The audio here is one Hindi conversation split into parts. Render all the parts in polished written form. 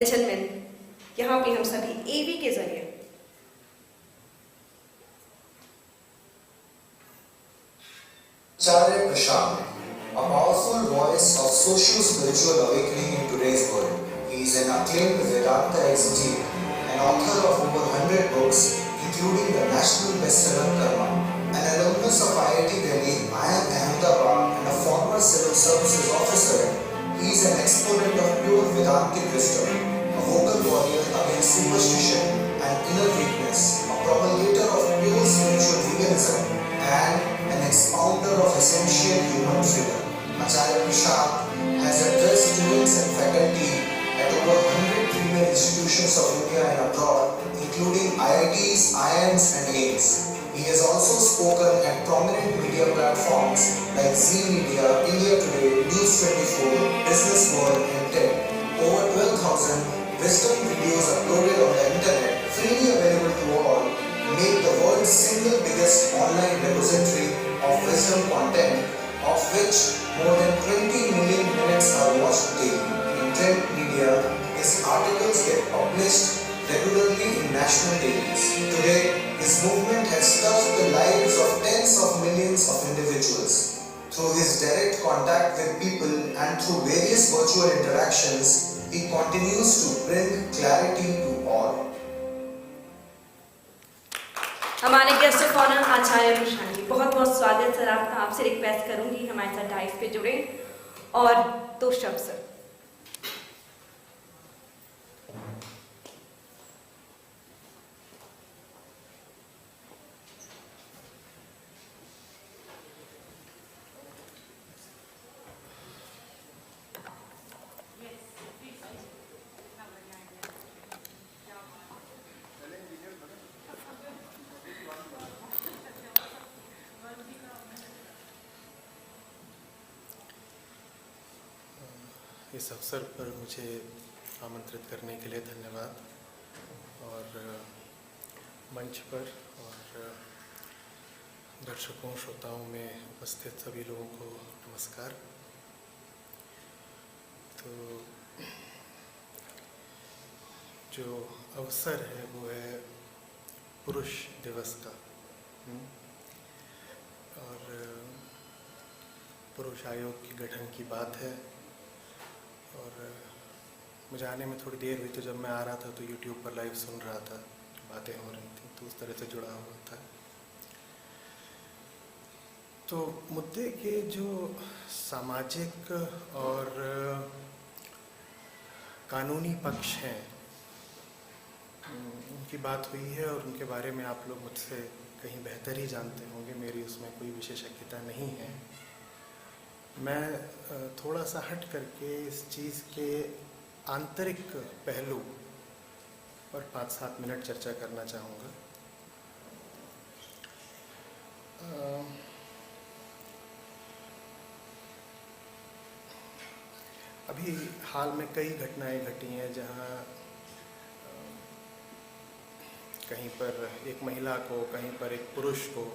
में यहाँ पे हम सभी एवी के जरिए Acharya Prashant, a powerful voice of socio-spiritual awakening in today's world. He is an acclaimed Vedanta exegete and author of over 100 books, including the national bestseller Karma. An alumnus of IIT Delhi, IIM Ahmedabad, and a former civil services officer, he is an exponent of pure Vedantic wisdom, a vocal warrior against superstition and inner weakness, a propagator of pure spiritual veganism, and an expounder of essential human freedom. Acharya Prashant has addressed students and faculty at over 100 premier institutions of India and abroad, including IITs, IIMs and AIMS. He has also spoken at prominent media platforms like Zee Media, India Today, News 24, Business World and TED. Over 12,000 wisdom videos uploaded on the internet, freely available to all, make the world's single biggest online repository of wisdom content, of which more than 20 million minutes are watched daily. In print media, his articles get published regularly in national dailies. Today, his movement has touched the lives of tens of millions of individuals. Through his direct contact with people and through various virtual interactions, he continues to bring clarity to all. हमारे गेस्ट ऑफ ऑनर आचार्य प्रशांत जी, बहुत बहुत स्वागत सर आपका। आपसे रिक्वेस्ट करूंगी हमारे साथ डाइव पे जुड़े और दो शब्द सर। इस अवसर पर मुझे आमंत्रित करने के लिए धन्यवाद और मंच पर और दर्शकों श्रोताओं में उपस्थित सभी लोगों को नमस्कार। तो जो अवसर है वो है पुरुष दिवस का और पुरुष आयोग के गठन की बात है। और मुझे आने में थोड़ी देर हुई तो जब मैं आ रहा था तो YouTube पर लाइव सुन रहा था, बातें हो रही थी तो उस तरह से जुड़ा हुआ था। तो मुद्दे के जो सामाजिक और कानूनी पक्ष हैं उनकी बात हुई है और उनके बारे में आप लोग मुझसे कहीं बेहतर ही जानते होंगे, मेरी उसमें कोई विशेषज्ञता नहीं है। मैं थोड़ा सा हट करके इस चीज़ के आंतरिक पहलू पर 5-7 मिनट चर्चा करना चाहूँगा। अभी हाल में कई घटनाएं घटी हैं जहाँ कहीं पर एक महिला को, कहीं पर एक पुरुष को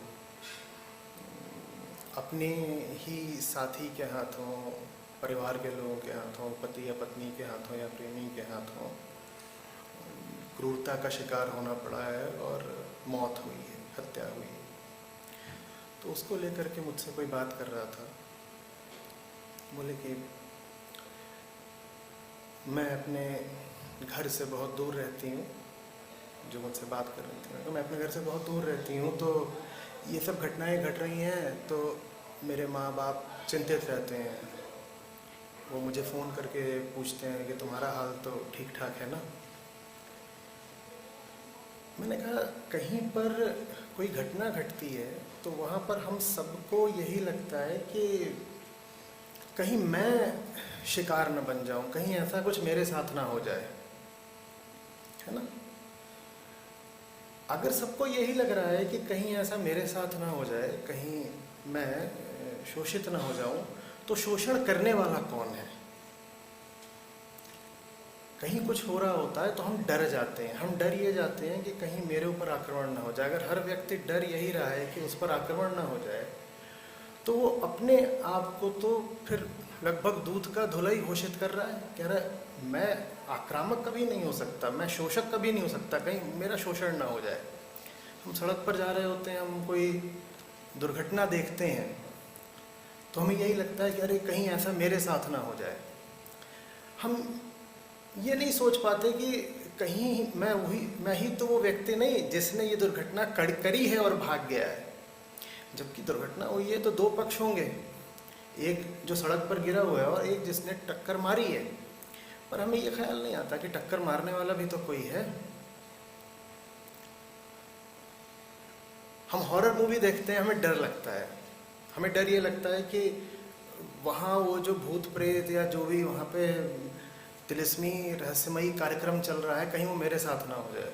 अपने ही साथी के हाथों, परिवार के लोगों के हाथों, पति या पत्नी के हाथों या प्रेमी के हाथों क्रूरता का शिकार होना पड़ा है और मौत हुई है, हत्या हुई है। तो उसको लेकर के मुझसे कोई बात कर रहा था, बोले कि मैं अपने घर से बहुत दूर रहती हूँ, जो मुझसे बात कर रही थी, तो मैं अपने घर से बहुत दूर रहती हूँ तो ये सब घटनाएं घट रही हैं तो मेरे माँ बाप चिंतित रहते हैं। वो मुझे फ़ोन करके पूछते हैं कि तुम्हारा हाल तो ठीक ठाक है ना। मैंने कहा कहीं पर कोई घटना घटती है तो वहाँ पर हम सबको यही लगता है कि कहीं मैं शिकार न बन जाऊँ, कहीं ऐसा कुछ मेरे साथ ना हो जाए, है ना। अगर सबको यही लग रहा है कि कहीं ऐसा मेरे साथ ना हो जाए, कहीं मैं शोषित ना हो जाऊं, तो शोषण करने वाला कौन है। कहीं कुछ हो रहा होता है तो हम डर जाते हैं, हम डर ये जाते हैं कि कहीं मेरे ऊपर आक्रमण ना हो जाए। अगर हर व्यक्ति डर यही रहा है कि उस पर आक्रमण ना हो जाए तो वो अपने आप को तो फिर लगभग दूध का धुलाई घोषित कर रहा है, कह रहा है मैं आक्रामक कभी नहीं हो सकता, मैं शोषक कभी नहीं हो सकता, कहीं मेरा शोषण ना हो जाए। हम सड़क पर जा रहे होते हैं, हम कोई दुर्घटना देखते हैं तो हमें यही लगता है कि अरे कहीं ऐसा मेरे साथ ना हो जाए। हम ये नहीं सोच पाते कि कहीं मैं ही तो वो व्यक्ति नहीं जिसने ये दुर्घटना करी है और भाग गया है। जबकि दुर्घटना हुई है तो दो पक्ष होंगे, एक जो सड़क पर गिरा हुआ है और एक जिसने टक्कर मारी है, पर हमें ये ख्याल नहीं आता कि टक्कर मारने वाला भी तो कोई है। हम हॉरर मूवी देखते हैं, हमें डर लगता है, हमें डर ये लगता है कि वहाँ वो जो भूत प्रेत या जो भी वहाँ पे तिलिस्मी रहस्यमयी कार्यक्रम चल रहा है कहीं वो मेरे साथ ना हो जाए।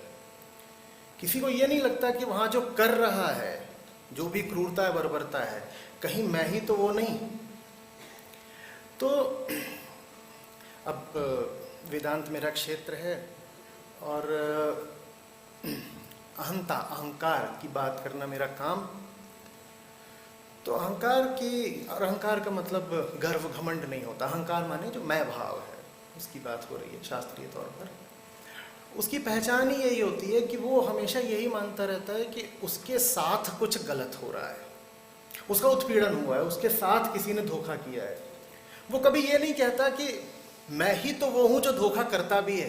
किसी को ये नहीं लगता कि वहाँ जो कर रहा है, जो भी क्रूरता है बर्बरता है, कहीं मैं ही तो वो नहीं। तो अब वेदांत मेरा क्षेत्र है और अहंकार की बात करना मेरा काम। तो अहंकार का मतलब गर्व घमंड नहीं होता। अहंकार माने जो मैं भाव है उसकी बात हो रही है शास्त्रीय तौर पर। उसकी पहचान ही यही होती है कि वो हमेशा यही मानता रहता है कि उसके साथ कुछ गलत हो रहा है, उसका उत्पीड़न हुआ है, उसके साथ किसी ने धोखा किया है। वो कभी ये नहीं कहता कि मैं ही तो वो हूं जो धोखा करता भी है।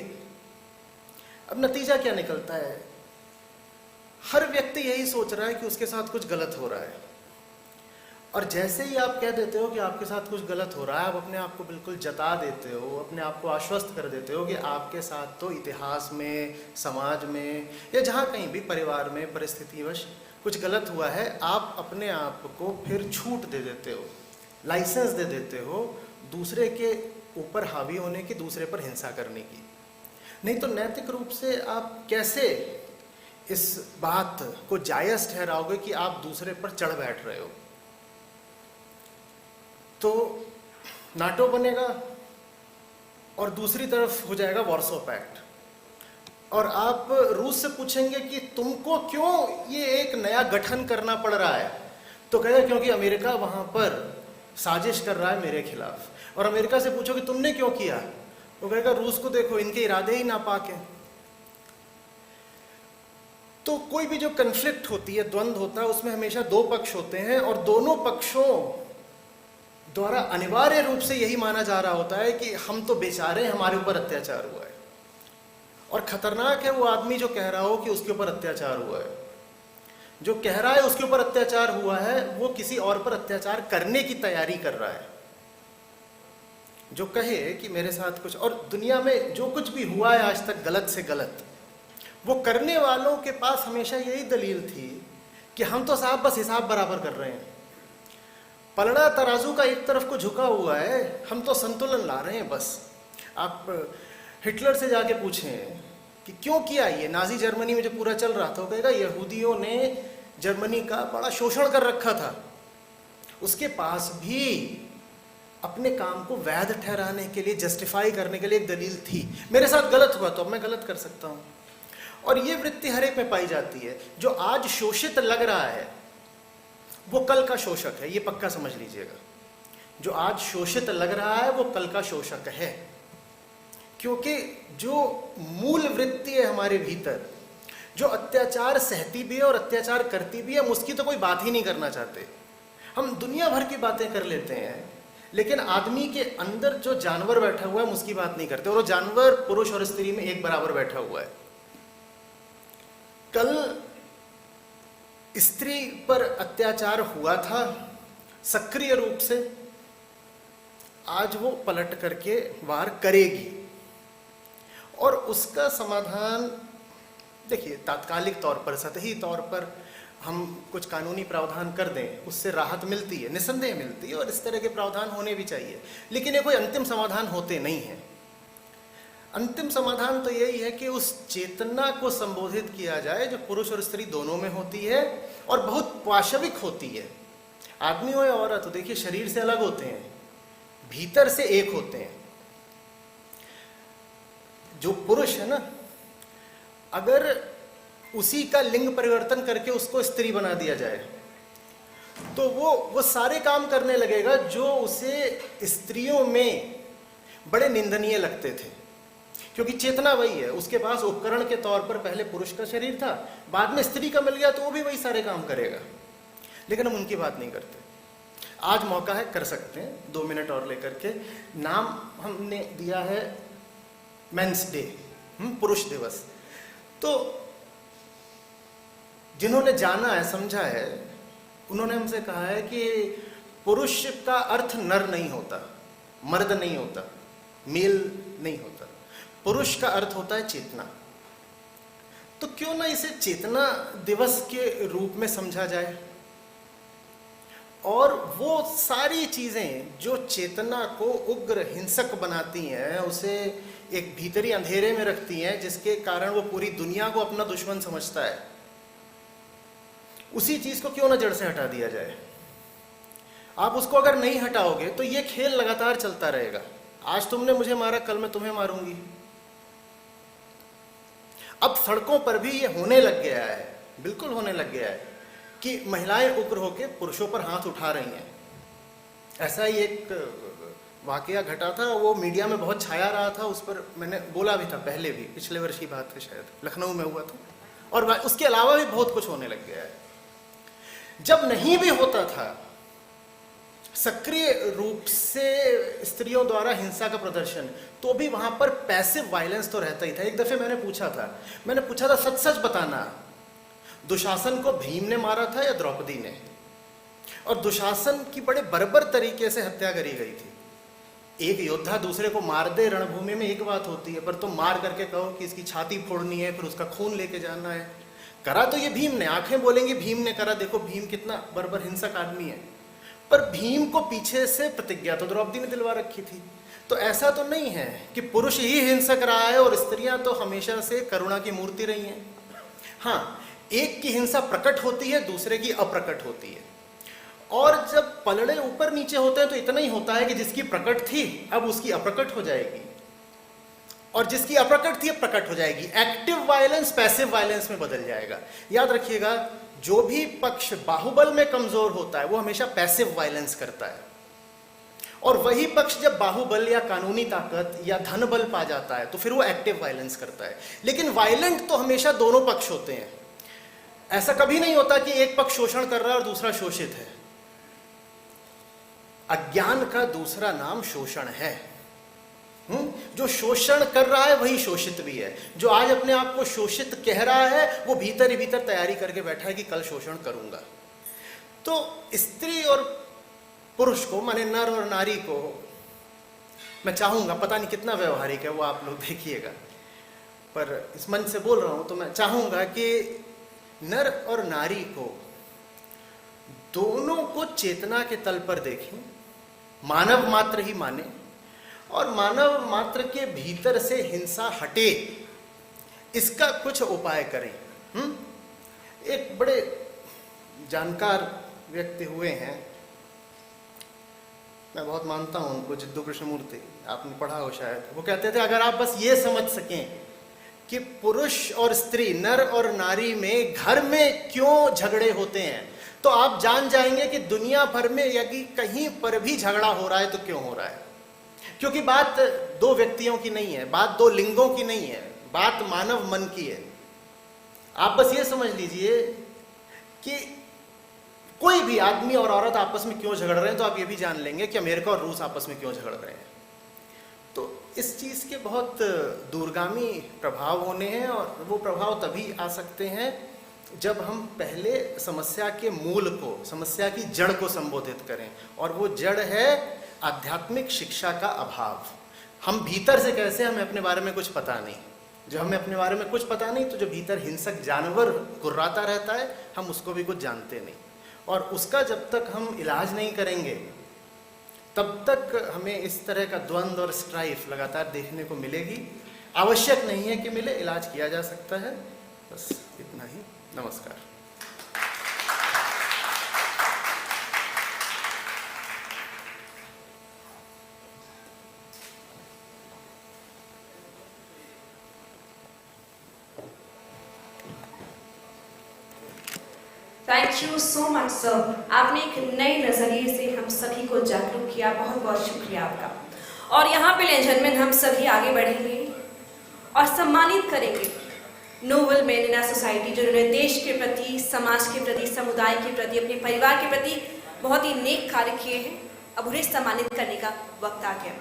अब नतीजा क्या निकलता है? हर व्यक्ति यही सोच रहा है कि उसके साथ कुछ गलत हो रहा है, और जैसे ही आप कह देते हो कि आपके साथ कुछ गलत हो रहा है, आप अपने आप को बिल्कुल जता देते हो, अपने आप को आश्वस्त कर देते हो कि आपके साथ तो इतिहास में, समाज में या जहाँ कहीं भी परिवार में परिस्थितिवश कुछ गलत हुआ है। आप अपने आप को फिर छूट दे देते हो, लाइसेंस दे देते हो दूसरे के ऊपर हावी होने की, दूसरे पर हिंसा करने की। नहीं तो नैतिक रूप से आप कैसे इस बात को जायज़ ठहराओगे कि आप दूसरे पर चढ़ बैठ रहे हो? तो नाटो बनेगा और दूसरी तरफ हो जाएगा वार्सो पैक्ट, और आप रूस से पूछेंगे कि तुमको क्यों ये एक नया गठन करना पड़ रहा है, तो कहेगा क्योंकि अमेरिका वहां पर साजिश कर रहा है मेरे खिलाफ। और अमेरिका से पूछो कि तुमने क्यों किया, तो कहेगा रूस को देखो, इनके इरादे ही नापाक हैं। तो कोई भी जो कन्फ्लिक्ट होती है, द्वंद्व होता है, उसमें हमेशा दो पक्ष होते हैं और दोनों पक्षों द्वारा अनिवार्य रूप से यही माना जा रहा होता है कि हम तो बेचारे, हमारे ऊपर अत्याचार हुआ है। और खतरनाक है वो आदमी जो कह रहा हो कि उसके ऊपर अत्याचार हुआ है। जो कह रहा है उसके ऊपर अत्याचार हुआ है, वो किसी और पर अत्याचार करने की तैयारी कर रहा है। जो कहे कि मेरे साथ कुछ, और दुनिया में जो कुछ भी हुआ है आज तक गलत से गलत, वो करने वालों के पास हमेशा यही दलील थी कि हम तो साहब बस हिसाब बराबर कर रहे हैं, पलड़ा तराजू का एक तरफ को झुका हुआ है, हम तो संतुलन ला रहे हैं बस। आप हिटलर से जाके पूछें कि क्यों किया ये, नाजी जर्मनी में जो पूरा चल रहा था, वो कहेगा यहूदियों ने जर्मनी का बड़ा शोषण कर रखा था, उसके पास भी अपने काम को वैध ठहराने के लिए, जस्टिफाई करने के लिए एक दलील थी। मेरे साथ गलत हुआ तो अब मैं गलत कर सकता हूँ। और ये वृत्ति हर एक में पाई जाती है। जो आज शोषित लग रहा है वो कल का शोषक है, ये पक्का समझ लीजिएगा। जो आज शोषित लग रहा है वो कल का शोषक है, क्योंकि जो मूल वृत्ति है हमारे भीतर, जो अत्याचार सहती भी है और अत्याचार करती भी है, हम उसकी तो कोई बात ही नहीं करना चाहते। हम दुनिया भर की बातें कर लेते हैं, लेकिन आदमी के अंदर जो जानवर बैठा हुआ है हम उसकी बात नहीं करते, और वो जानवर पुरुष और स्त्री में एक बराबर बैठा हुआ है। कल स्त्री पर अत्याचार हुआ था सक्रिय रूप से, आज वो पलट करके वार करेगी, और उसका समाधान देखिए तात्कालिक तौर पर, सतही तौर पर हम कुछ कानूनी प्रावधान कर दें, उससे राहत मिलती है, निस्संदेह मिलती है, और इस तरह के प्रावधान होने भी चाहिए। लेकिन ये कोई अंतिम समाधान होते नहीं हैं। अंतिम समाधान तो यही है कि उस चेतना को संबोधित किया जाए जो पुरुष और स्त्री दोनों में होती है और बहुत पाशविक होती है। आदमी हो या औरत हो, देखिए शरीर से अलग होते हैं, भीतर से एक होते हैं। जो पुरुष है ना, अगर उसी का लिंग परिवर्तन करके उसको स्त्री बना दिया जाए तो वो सारे काम करने लगेगा जो उसे स्त्रियों में बड़े निंदनीय लगते थे, क्योंकि चेतना वही है। उसके पास उपकरण के तौर पर पहले पुरुष का शरीर था, बाद में स्त्री का मिल गया तो वो भी वही सारे काम करेगा, लेकिन हम उनकी बात नहीं करते। आज मौका है, कर सकते हैं, 2 मिनट और लेकर के। नाम हमने दिया है मेंस डे, पुरुष दिवस। तो जिन्होंने जाना है, समझा है, उन्होंने हमसे कहा है कि पुरुष का अर्थ नर नहीं होता, मर्द नहीं होता, मेल नहीं होता। पुरुष का अर्थ होता है चेतना। तो क्यों ना इसे चेतना दिवस के रूप में समझा जाए, और वो सारी चीजें जो चेतना को उग्र हिंसक बनाती हैं, उसे एक भीतरी अंधेरे में रखती हैं, जिसके कारण वो पूरी दुनिया को अपना दुश्मन समझता है, उसी चीज को क्यों ना जड़ से हटा दिया जाए। आप उसको अगर नहीं हटाओगे तो ये खेल लगातार चलता रहेगा। आज तुमने मुझे मारा, कल मैं तुम्हें मारूंगी। अब सड़कों पर भी ये होने लग गया है, बिल्कुल होने लग गया है कि महिलाएं उग्र होकर पुरुषों पर हाथ उठा रही हैं। ऐसा ही एक वाकया घटा था, वो मीडिया में बहुत छाया रहा था, उस पर मैंने बोला भी था पहले भी, पिछले वर्ष की बात है शायद, लखनऊ में हुआ था। और उसके अलावा भी बहुत कुछ होने लग गया है। जब नहीं भी होता था सक्रिय रूप से स्त्रियों द्वारा हिंसा का प्रदर्शन, तो भी वहां पर पैसिव वायलेंस तो रहता ही था। एक दफे मैंने पूछा था सच सच बताना, दुशासन को भीम ने मारा था या द्रौपदी ने? और दुशासन की बड़े बर्बर तरीके से हत्या करी गई थी। एक योद्धा दूसरे को मार दे रणभूमि में एक बात होती है, पर तुम मार करके कहो कि इसकी छाती फोड़नी है, फिर उसका खून लेके जाना है। करा तो ये भीम ने, आंखें बोलेंगी भीम ने करा, देखो भीम कितना बर्बर हिंसक आदमी है। पर भीम को पीछे से प्रतिज्ञा तो द्रौपदी ने दिलवा रखी थी। तो ऐसा तो नहीं है कि पुरुष ही हिंसक रहा है और स्त्रियां तो हमेशा से करुणा की मूर्ति रही हैं। हाँ, एक की हिंसा प्रकट होती है, दूसरे की अप्रकट होती है। और जब पलड़े ऊपर नीचे होते हैं तो इतना ही होता है कि जिसकी प्रकट थी अब उसकी अप्रकट हो जाएगी, और जिसकी अप्रकट थी अब प्रकट हो जाएगी। एक्टिव वायलेंस पैसिव वायलेंस में बदल जाएगा। याद रखिएगा, जो भी पक्ष बाहुबल में कमजोर होता है वो हमेशा पैसिव वायलेंस करता है, और वही पक्ष जब बाहुबल या कानूनी ताकत या धन बल पा जाता है तो फिर वो एक्टिव वायलेंस करता है। लेकिन वायलेंट तो हमेशा दोनों पक्ष होते हैं। ऐसा कभी नहीं होता कि एक पक्ष शोषण कर रहा है और दूसरा शोषित है। अज्ञान का दूसरा नाम शोषण है। जो शोषण कर रहा है वही शोषित भी है। जो आज अपने आप को शोषित कह रहा है वो भीतर ही भीतर तैयारी करके बैठा है कि कल शोषण करूंगा। तो स्त्री और पुरुष को, माने नर और नारी को, मैं चाहूंगा, पता नहीं कितना व्यवहारिक है वो आप लोग देखिएगा, पर इस मन से बोल रहा हूं, तो मैं चाहूंगा कि नर और नारी को दोनों को चेतना के तल पर देखें, मानव मात्र ही माने, और मानव मात्र के भीतर से हिंसा हटे, इसका कुछ उपाय करें। एक बड़े जानकार व्यक्ति हुए हैं, मैं बहुत मानता हूं उनको, जिद्दू कृष्णमूर्ति, आपने पढ़ा हो शायद। वो कहते थे अगर आप बस ये समझ सकें कि पुरुष और स्त्री, नर और नारी में घर में क्यों झगड़े होते हैं, तो आप जान जाएंगे कि दुनिया भर में यदि कहीं पर भी झगड़ा हो रहा है तो क्यों हो रहा है। क्योंकि बात दो व्यक्तियों की नहीं है, बात दो लिंगों की नहीं है, बात मानव मन की है। आप बस ये समझ लीजिए कि कोई भी आदमी और औरत आपस में क्यों झगड़ रहे हैं, तो आप ये भी जान लेंगे कि अमेरिका और रूस आपस में क्यों झगड़ रहे हैं। तो इस चीज़ के बहुत दूरगामी प्रभाव होने हैं, और वो प्रभाव तभी आ सकते हैं जब हम पहले समस्या के मूल को, समस्या की जड़ को संबोधित करें, और वो जड़ है आध्यात्मिक शिक्षा का अभाव। हम भीतर से कैसे, हमें अपने बारे में कुछ पता नहीं। जब हमें अपने बारे में कुछ पता नहीं तो जो भीतर हिंसक जानवर गुर्राता रहता है हम उसको भी कुछ जानते नहीं, और उसका जब तक हम इलाज नहीं करेंगे तब तक हमें इस तरह का द्वंद्व और स्ट्राइफ लगातार देखने को मिलेगी। आवश्यक नहीं है कि मिले, इलाज किया जा सकता है। बस इतना ही। नमस्कार। Thank you so much sir, आपने एक नए नजरिए से हम सभी को जागरूक किया, बहुत बहुत शुक्रिया आपका। और यहाँ पे लेजनमेन हम सभी आगे बढ़ेंगे और सम्मानित करेंगे नोबल मैन इन सोसाइटी, जिन्होंने देश के प्रति, समाज के प्रति, समुदाय के प्रति, अपने परिवार के प्रति बहुत ही नेक कार्य किए हैं। अब उन्हें सम्मानित करने का वक्त आ गया।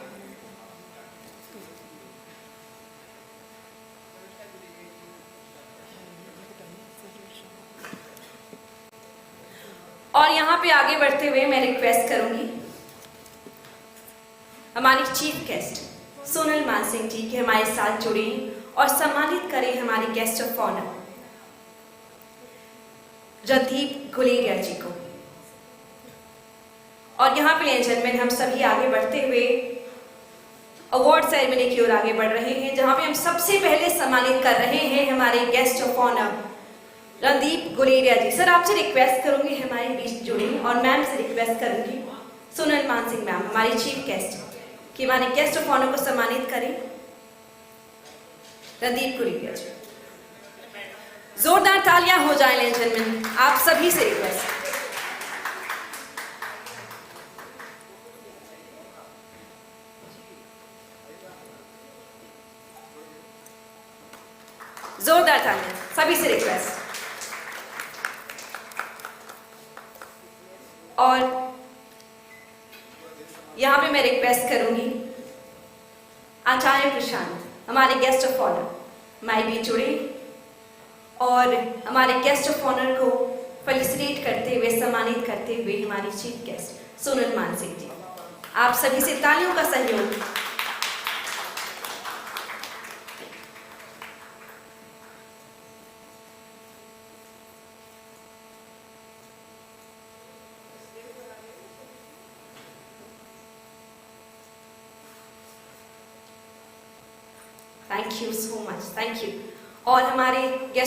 और यहाँ पे आगे बढ़ते हुए मैं रिक्वेस्ट करूंगी हमारी चीफ गेस्ट सोनल मानसिंह जी के हमारे साथ जुड़े और सम्मानित करें हमारे guest of honour Randeep Guleria ji को। और यहाँ पे जेंटलमैन हम सभी आगे बढ़ते हुए अवार्ड सेरेमनी की ओर आगे बढ़ रहे हैं, जहाँ पे हम सबसे पहले सम्मानित कर रहे हैं हमारे guest of honour Randeep Guleria ji. Sir आपसे रिक्वेस्ट करूंगी हमारे बीच जुड़े, और मैम से रिक्वेस्ट करूंगी सोनल मानसिंह मैम हमारी चीफ गेस्ट कि हमारे गेस्ट ऑफ ऑनर को सम्मानित करें रणदीप गुलेरिया जी। जोरदार तालियां हो जाए लेडीज एंड जेंटलमैन, आप सभी से रिक्वेस्ट। जोरदार तालियां सभी से रिक्वेस्ट। और यहां पे मैं रिक्वेस्ट करूंगी आचार्य प्रशांत हमारे गेस्ट ऑफ ऑनर माई भी जुड़े और हमारे गेस्ट ऑफ ऑनर को फेलिसिटेट करते हुए, सम्मानित करते हुए हमारी चीफ गेस्ट सोनल मानसिंह जी। आप सभी से तालियों का सहयोग। Thank you so much, thank you. और हमारे गेस्ट